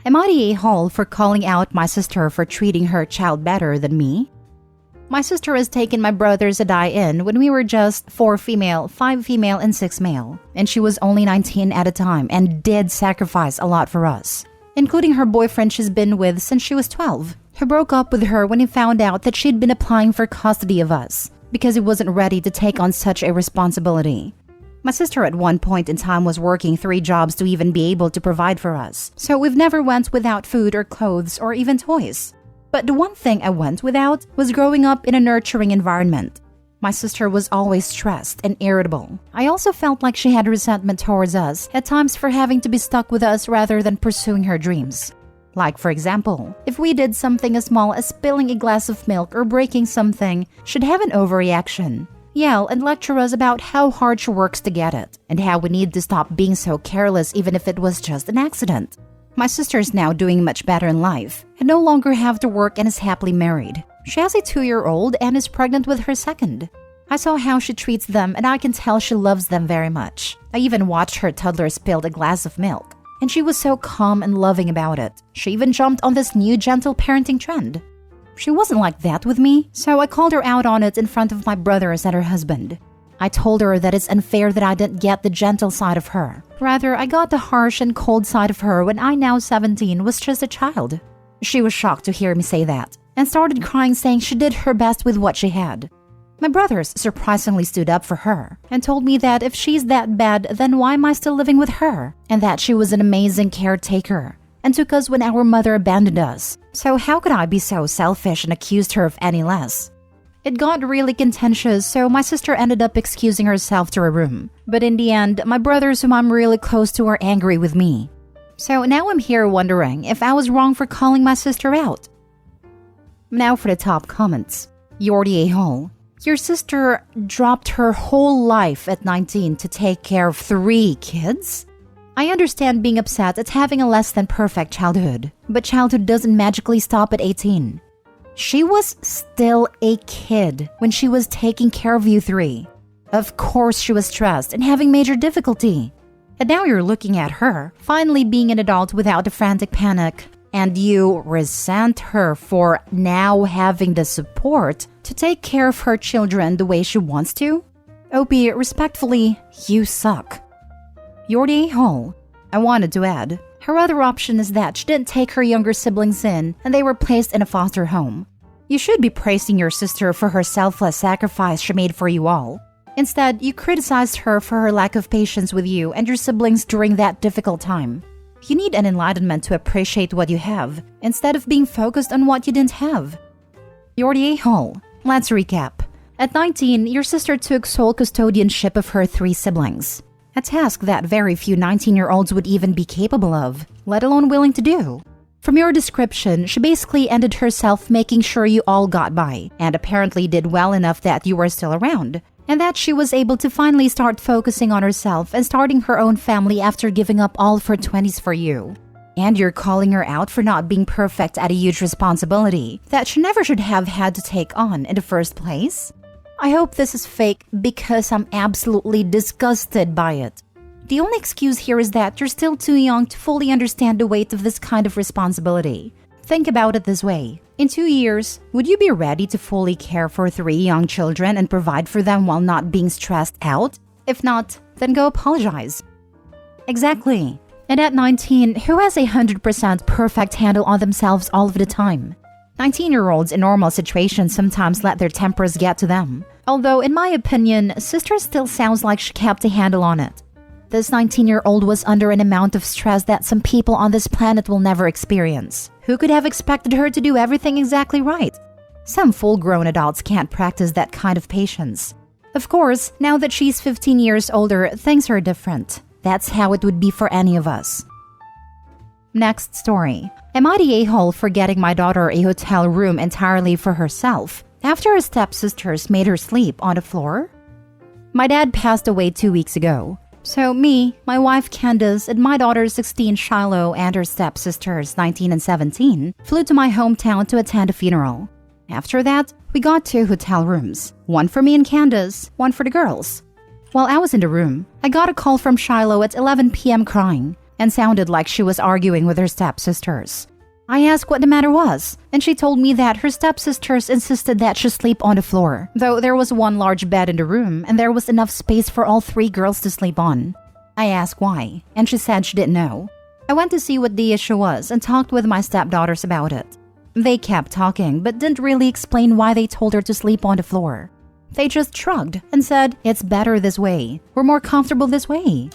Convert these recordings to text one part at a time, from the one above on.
Am I the a-hole for calling out my sister for treating her child better than me? My sister has taken my brothers and I in when we were just 4 female, 5 female, and 6 male, and she was only 19 at a time and did sacrifice a lot for us, including her boyfriend she's been with since she was 12, who broke up with her when he found out that she'd been applying for custody of us because he wasn't ready to take on such a responsibility. My sister at one point in time was working 3 jobs to even be able to provide for us, so we've never went without food or clothes or even toys. But the one thing I went without was growing up in a nurturing environment. My sister was always stressed and irritable. I also felt like she had resentment towards us at times for having to be stuck with us rather than pursuing her dreams. Like, for example, if we did something as small as spilling a glass of milk or breaking something, she'd have an overreaction, yell and lecture us about how hard she works to get it, and how we need to stop being so careless even if it was just an accident. My sister is now doing much better in life and no longer have to work and is happily married. She has a 2-year-old and is pregnant with her second. I saw how she treats them and I can tell she loves them very much. I even watched her toddler spill a glass of milk, and she was so calm and loving about it. She even jumped on this new gentle parenting trend. She wasn't like that with me, so I called her out on it in front of my brothers and her husband. I told her that it's unfair that I didn't get the gentle side of her. Rather, I got the harsh and cold side of her when I, now 17, was just a child. She was shocked to hear me say that, and started crying, saying she did her best with what she had. My brothers surprisingly stood up for her and told me that if she's that bad, then why am I still living with her? And that she was an amazing caretaker and took us when our mother abandoned us. So how could I be so selfish and accused her of any less? It got really contentious, so my sister ended up excusing herself to her room. But in the end, my brothers whom I'm really close to are angry with me. So now I'm here wondering if I was wrong for calling my sister out. Now for the top comments. You're the a-hole. Your sister dropped her whole life at 19 to take care of 3 kids? I understand being upset at having a less than perfect childhood, but childhood doesn't magically stop at 18. She was still a kid when she was taking care of you 3. Of course she was stressed and having major difficulty. And now you're looking at her, finally being an adult without the frantic panic, and you resent her for now having the support to take care of her children the way she wants to? OP, respectfully, you suck. You're the a-hole. I wanted to add, her other option is that she didn't take her younger siblings in and they were placed in a foster home. You should be praising your sister for her selfless sacrifice she made for you all. Instead, you criticized her for her lack of patience with you and your siblings during that difficult time. You need an enlightenment to appreciate what you have, instead of being focused on what you didn't have. You're the a-hole. Let's recap. At 19, your sister took sole custodianship of her 3 siblings. A task that very few 19-year-olds would even be capable of, let alone willing to do. From your description, she basically ended herself making sure you all got by, and apparently did well enough that you were still around, and that she was able to finally start focusing on herself and starting her own family after giving up all of her 20s for you. And you're calling her out for not being perfect at a huge responsibility that she never should have had to take on in the first place? I hope this is fake because I'm absolutely disgusted by it. The only excuse here is that you're still too young to fully understand the weight of this kind of responsibility. Think about it this way. In 2 years, would you be ready to fully care for 3 young children and provide for them while not being stressed out? If not, then go apologize. Exactly. And at 19, who has a 100% perfect handle on themselves all of the time? 19-year-olds in normal situations sometimes let their tempers get to them. Although, in my opinion, sister still sounds like she kept a handle on it. This 19-year-old was under an amount of stress that some people on this planet will never experience. Who could have expected her to do everything exactly right? Some full-grown adults can't practice that kind of patience. Of course, now that she's 15 years older, things are different. That's how it would be for any of us. Next story. Am I the a-hole for getting my daughter a hotel room entirely for herself after her stepsisters made her sleep on the floor? My dad passed away 2 weeks ago. So me, my wife Candace, and my daughters 16 Shiloh and her stepsisters 19 and 17 flew to my hometown to attend a funeral. After that, we got 2 hotel rooms, one for me and Candace, one for the girls. While I was in the room, I got a call from Shiloh at 11 p.m. crying, and sounded like she was arguing with her stepsisters. I asked what the matter was, and she told me that her stepsisters insisted that she sleep on the floor, though there was one large bed in the room and there was enough space for all 3 girls to sleep on. I asked why, and she said she didn't know. I went to see what the issue was and talked with my stepdaughters about it. They kept talking, but didn't really explain why they told her to sleep on the floor. They just shrugged and said, "It's better this way. We're more comfortable this way."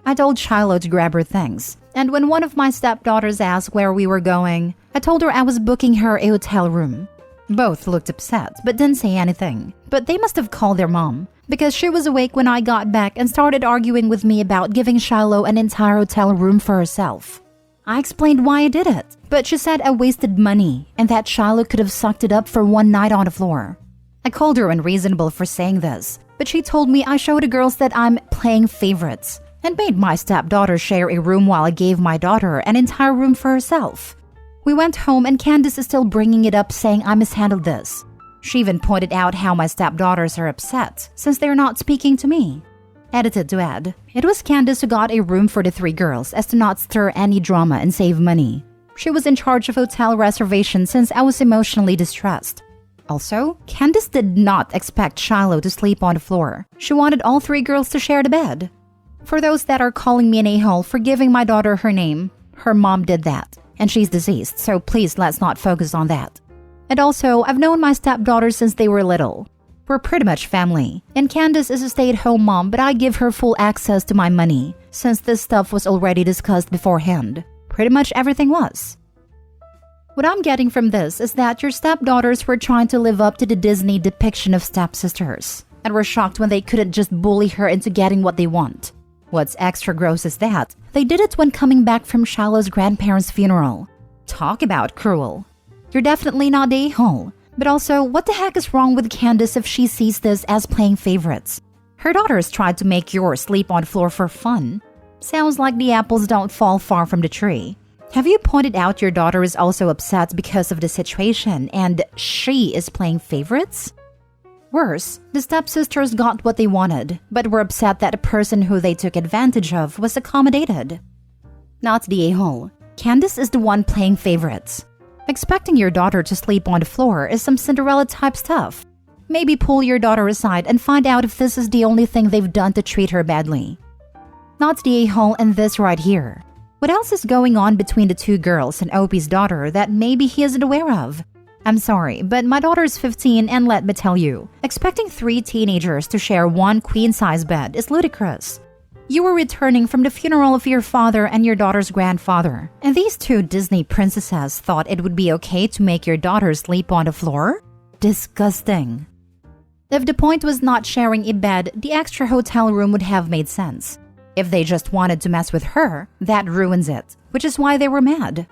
I told Shiloh to grab her things, and when one of my stepdaughters asked where we were going, I told her I was booking her a hotel room. Both looked upset, but didn't say anything. But they must have called their mom, because she was awake when I got back and started arguing with me about giving Shiloh an entire hotel room for herself. I explained why I did it, but she said I wasted money and that Shiloh could have sucked it up for one night on the floor. I called her unreasonable for saying this, but she told me I showed the girls that I'm playing favorites and made my stepdaughter share a room while I gave my daughter an entire room for herself. We went home and Candace is still bringing it up, saying I mishandled this. She even pointed out how my stepdaughters are upset since they're not speaking to me. Edited to add, it was Candace who got a room for the 3 girls as to not stir any drama and save money. She was in charge of hotel reservations since I was emotionally distressed. Also, Candace did not expect Shiloh to sleep on the floor. She wanted all 3 girls to share the bed. For those that are calling me an a-hole for giving my daughter her name, her mom did that, and she's deceased, so please let's not focus on that. And also, I've known my stepdaughters since they were little. We're pretty much family, and Candace is a stay-at-home mom, but I give her full access to my money, since this stuff was already discussed beforehand. Pretty much everything was. What I'm getting from this is that your stepdaughters were trying to live up to the Disney depiction of stepsisters, and were shocked when they couldn't just bully her into getting what they want. What's extra gross is that they did it when coming back from Shiloh's grandparents' funeral. Talk about cruel. You're definitely not the a-hole. But also, what the heck is wrong with Candace if she sees this as playing favorites? Her daughters tried to make yours sleep on the floor for fun. Sounds like the apples don't fall far from the tree. Have you pointed out your daughter is also upset because of the situation and she is playing favorites? Worse, the stepsisters got what they wanted, but were upset that the person who they took advantage of was accommodated. Not the a-hole. Candace is the one playing favorites. Expecting your daughter to sleep on the floor is some Cinderella-type stuff. Maybe pull your daughter aside and find out if this is the only thing they've done to treat her badly. Not the a-hole and this right here. What else is going on between the 2 girls and Opie's daughter that maybe he isn't aware of? I'm sorry, but my daughter is 15 and let me tell you, expecting 3 teenagers to share one queen-size bed is ludicrous. You were returning from the funeral of your father and your daughter's grandfather, and these 2 Disney princesses thought it would be okay to make your daughter sleep on the floor? Disgusting. If the point was not sharing a bed, the extra hotel room would have made sense. If they just wanted to mess with her, that ruins it, which is why they were mad.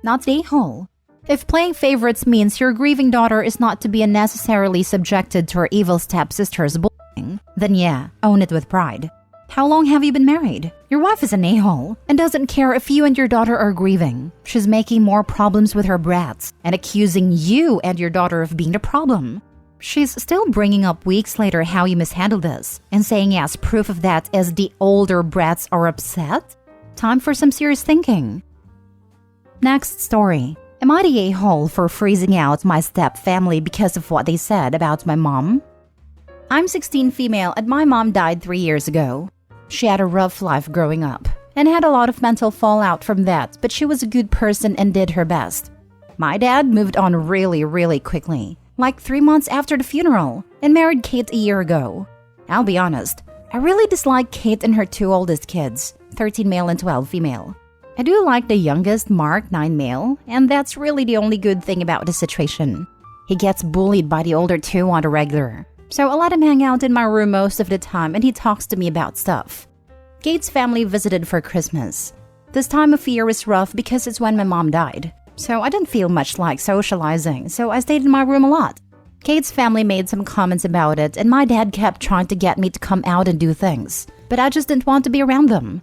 Not the a-hole. If playing favorites means your grieving daughter is not to be unnecessarily subjected to her evil stepsister's bullying, then yeah, own it with pride. How long have you been married? Your wife is an a-hole and doesn't care if you and your daughter are grieving. She's making more problems with her brats and accusing you and your daughter of being the problem. She's still bringing up weeks later how you mishandled this and saying as proof of that is the older brats are upset? Time for some serious thinking. Next story. Am I the a-hole for freezing out my step-family because of what they said about my mom? I'm 16 female and my mom died 3 years ago. She had a rough life growing up and had a lot of mental fallout from that, but she was a good person and did her best. My dad moved on really quickly, like 3 months after the funeral, and married Kate a year ago. I'll be honest, I really dislike Kate and her 2 oldest kids, 13 male and 12 female. I do like the youngest, Mark, 9 male, and that's really the only good thing about the situation. He gets bullied by the older 2 on the regular, so I let him hang out in my room most of the time and he talks to me about stuff. Kate's family visited for Christmas. This time of year is rough because it's when my mom died, so I didn't feel much like socializing, so I stayed in my room a lot. Kate's family made some comments about it and my dad kept trying to get me to come out and do things, but I just didn't want to be around them.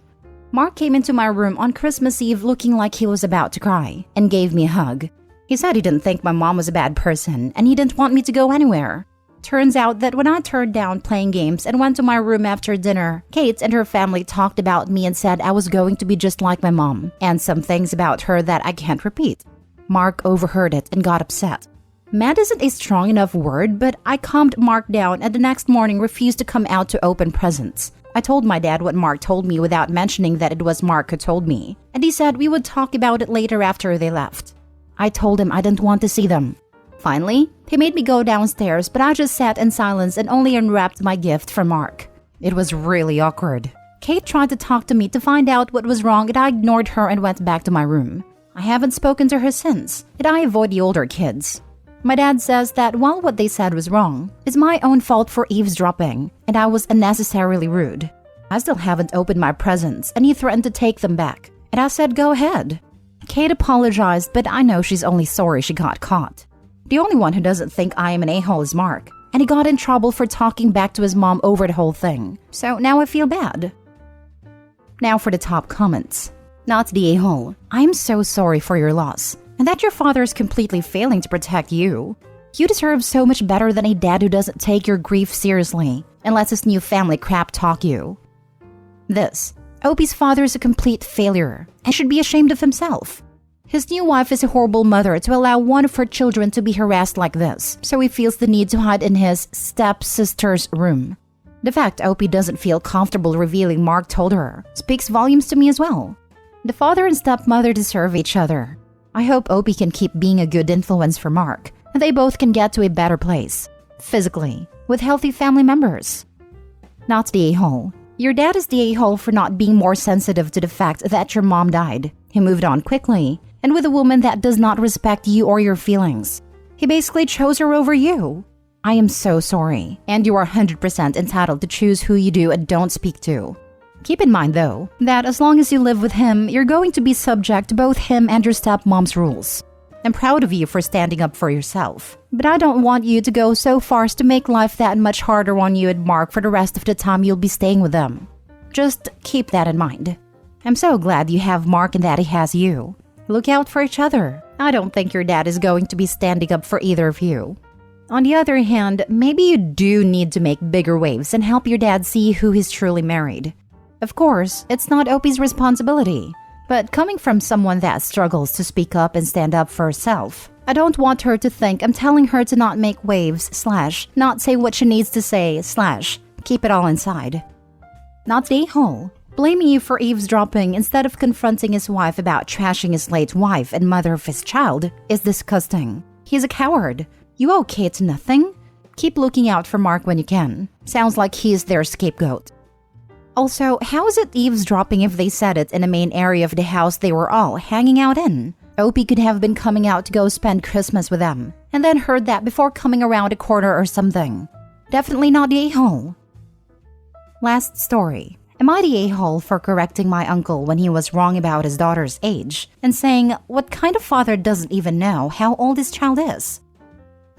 Mark came into my room on Christmas Eve looking like he was about to cry and gave me a hug. He said he didn't think my mom was a bad person and he didn't want me to go anywhere. Turns out that when I turned down playing games and went to my room after dinner, Kate and her family talked about me and said I was going to be just like my mom, and some things about her that I can't repeat. Mark overheard it and got upset. Mad isn't a strong enough word, but I calmed Mark down and the next morning refused to come out to open presents. I told my dad what Mark told me without mentioning that it was Mark who told me, and he said we would talk about it later after they left. I told him I didn't want to see them. Finally, he made me go downstairs, but I just sat in silence and only unwrapped my gift from Mark. It was really awkward. Kate tried to talk to me to find out what was wrong, and I ignored her and went back to my room. I haven't spoken to her since, and I avoid the older kids. My dad says that while what they said was wrong, it's my own fault for eavesdropping, and I was unnecessarily rude. I still haven't opened my presents, and he threatened to take them back, and I said go ahead. Kate apologized, but I know she's only sorry she got caught. The only one who doesn't think I am an a-hole is Mark, and he got in trouble for talking back to his mom over the whole thing, so now I feel bad. Now for the top comments. Not the a-hole. I'm so sorry for your loss, and that your father is completely failing to protect you. You deserve so much better than a dad who doesn't take your grief seriously and lets his new family crap talk you. This. Opie's father is a complete failure and should be ashamed of himself. His new wife is a horrible mother to allow one of her children to be harassed like this, so he feels the need to hide in his stepsister's room. The fact Opie doesn't feel comfortable revealing Mark told her speaks volumes to me as well. The father and stepmother deserve each other. I hope Opie can keep being a good influence for Mark, and they both can get to a better place, physically, with healthy family members. Not the a-hole. Your dad is the a-hole for not being more sensitive to the fact that your mom died. He moved on quickly, and with a woman that does not respect you or your feelings. He basically chose her over you. I am so sorry, and you are 100% entitled to choose who you do and don't speak to. Keep in mind, though, that as long as you live with him, you're going to be subject to both him and your stepmom's rules. I'm proud of you for standing up for yourself, but I don't want you to go so far as to make life that much harder on you and Mark for the rest of the time you'll be staying with them. Just keep that in mind. I'm so glad you have Mark and that he has you. Look out for each other. I don't think your dad is going to be standing up for either of you. On the other hand, maybe you do need to make bigger waves and help your dad see who he's truly married. Of course, it's not Opie's responsibility, but coming from someone that struggles to speak up and stand up for herself, I don't want her to think I'm telling her to not make waves / not say what she needs to say / keep it all inside. Not the a-hole. Blaming you for eavesdropping instead of confronting his wife about trashing his late wife and mother of his child is disgusting. He's a coward. You owe Kate nothing. Keep looking out for Mark when you can. Sounds like he's their scapegoat. Also, how is it eavesdropping if they said it in the main area of the house they were all hanging out in? Opie could have been coming out to go spend Christmas with them, and then heard that before coming around a corner or something. Definitely not the a-hole. Last story. Am I the a-hole for correcting my uncle when he was wrong about his daughter's age and saying, what kind of father doesn't even know how old his child is?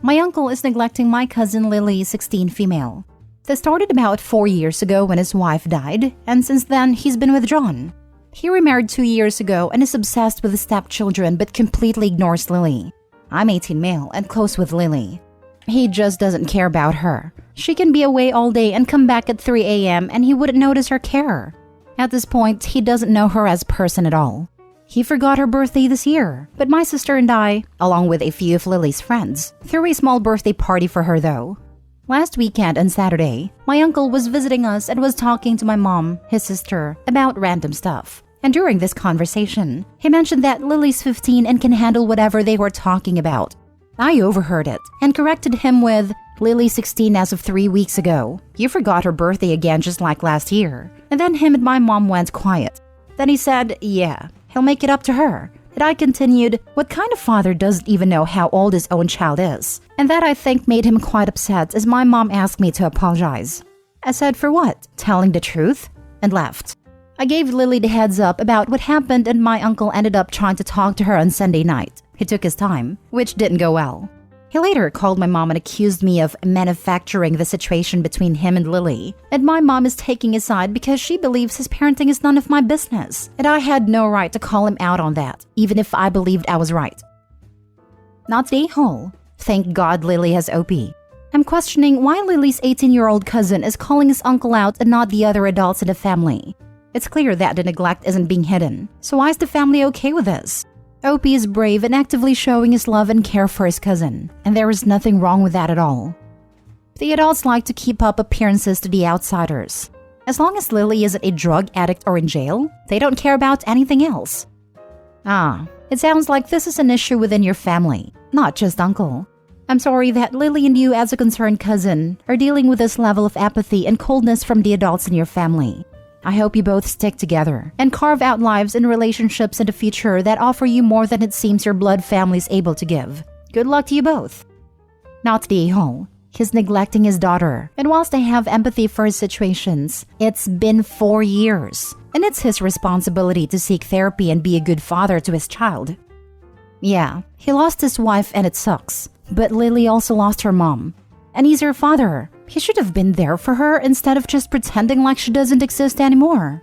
My uncle is neglecting my cousin Lily, 16 female. This started about 4 years ago when his wife died, and since then he's been withdrawn. He remarried 2 years ago and is obsessed with the stepchildren but completely ignores Lily. I'm 18 male and close with Lily. He just doesn't care about her. She can be away all day and come back at 3 a.m. and he wouldn't notice or care. At this point, he doesn't know her as a person at all. He forgot her birthday this year, but my sister and I, along with a few of Lily's friends, threw a small birthday party for her though. Last weekend on Saturday, my uncle was visiting us and was talking to my mom, his sister, about random stuff. And during this conversation, he mentioned that Lily's 15 and can handle whatever they were talking about. I overheard it and corrected him with, Lily's 16 as of 3 weeks ago. You forgot her birthday again just like last year. And then him and my mom went quiet. Then he said, yeah, he'll make it up to her. And I continued, what kind of father doesn't even know how old his own child is? And that I think made him quite upset as my mom asked me to apologize. I said, for what? Telling the truth? And left. I gave Lily the heads up about what happened and my uncle ended up trying to talk to her on Sunday night. He took his time, which didn't go well. He later called my mom and accused me of manufacturing the situation between him and Lily. And my mom is taking his side because she believes his parenting is none of my business. And I had no right to call him out on that, even if I believed I was right. Not the a-hole. Thank God Lily has Opie. I'm questioning why Lily's 18-year-old cousin is calling his uncle out and not the other adults in the family. It's clear that the neglect isn't being hidden, so why is the family okay with this? OP is brave and actively showing his love and care for his cousin, and there is nothing wrong with that at all. The adults like to keep up appearances to the outsiders. As long as Lily isn't a drug addict or in jail, they don't care about anything else. It sounds like this is an issue within your family, not just uncle. I'm sorry that Lily and you as a concerned cousin are dealing with this level of apathy and coldness from the adults in your family. I hope you both stick together and carve out lives and relationships in the future that offer you more than it seems your blood family is able to give. Good luck to you both. Not the a-hole. He's neglecting his daughter, and whilst I have empathy for his situations, it's been 4 years, and it's his responsibility to seek therapy and be a good father to his child. Yeah, he lost his wife and it sucks, but Lily also lost her mom, and he's her father. He should have been there for her instead of just pretending like she doesn't exist anymore.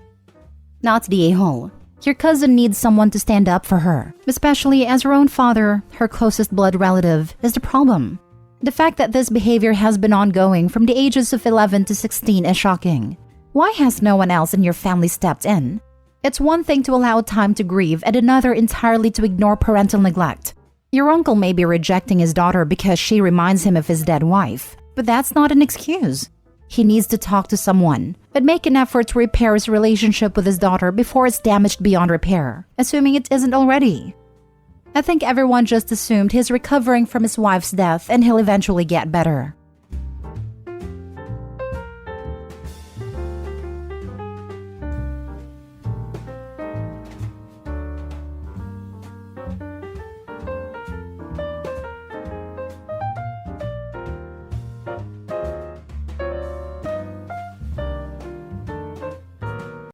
Not the a-hole. Your cousin needs someone to stand up for her, especially as her own father, her closest blood relative, is the problem. The fact that this behavior has been ongoing from the ages of 11 to 16 is shocking. Why has no one else in your family stepped in? It's one thing to allow time to grieve and another entirely to ignore parental neglect. Your uncle may be rejecting his daughter because she reminds him of his dead wife, but that's not an excuse. He needs to talk to someone, but make an effort to repair his relationship with his daughter before it's damaged beyond repair, assuming it isn't already. I think everyone just assumed he's recovering from his wife's death and he'll eventually get better.